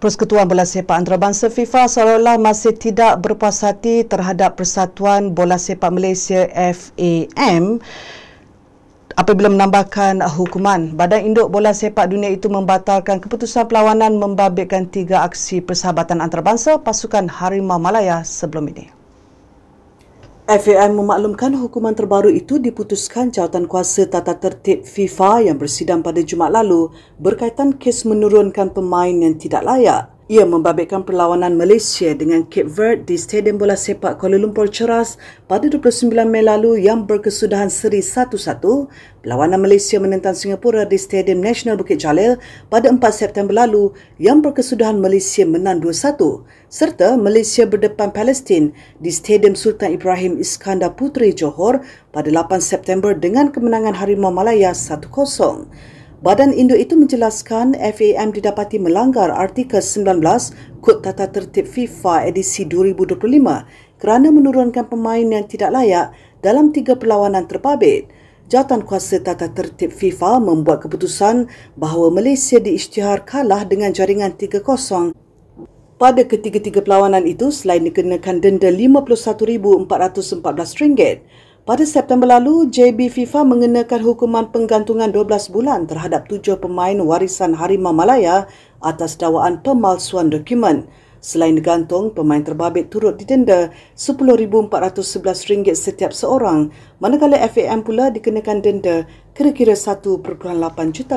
Persekutuan Bola Sepak Antarabangsa FIFA seolah-olah masih tidak berpuas hati terhadap Persatuan Bola Sepak Malaysia FAM apabila menambahkan hukuman. Badan Induk Bola Sepak Dunia itu membatalkan keputusan perlawanan membabitkan 3 aksi persahabatan antarabangsa pasukan Harimau Malaya sebelum ini. FAM memaklumkan hukuman terbaru itu diputuskan Jawatankuasa Tata Tertib FIFA yang bersidang pada Jumaat lalu berkaitan kes menurunkan pemain yang tidak layak. Ia membabitkan perlawanan Malaysia dengan Cape Verde di Stadium Bola Sepak Kuala Lumpur Ceras pada 29 Mei lalu yang berkesudahan seri 1-1. Perlawanan Malaysia menentang Singapura di Stadium Nasional Bukit Jalil pada 4 September lalu yang berkesudahan Malaysia menang 2-1. Serta Malaysia berdepan Palestin di Stadium Sultan Ibrahim Iskandar Puteri Johor pada 8 September dengan kemenangan Harimau Malaya 1-0. Badan induk itu menjelaskan FAM didapati melanggar Artikel 19 Kod Tata Tertib FIFA edisi 2025 kerana menurunkan pemain yang tidak layak dalam 3 perlawanan terbabit. Jawatankuasa Tata Tertib FIFA membuat keputusan bahawa Malaysia diisytihar kalah dengan jaringan 3-0 pada ketiga-tiga perlawanan itu selain dikenakan denda RM51,414. Pada September lalu, JB FIFA mengenakan hukuman penggantungan 12 bulan terhadap 7 pemain warisan Harimau Malaya atas dakwaan pemalsuan dokumen. Selain digantung, pemain terbabit turut didenda RM10,411 setiap seorang, manakala FAM pula dikenakan denda kira-kira RM1.8 juta.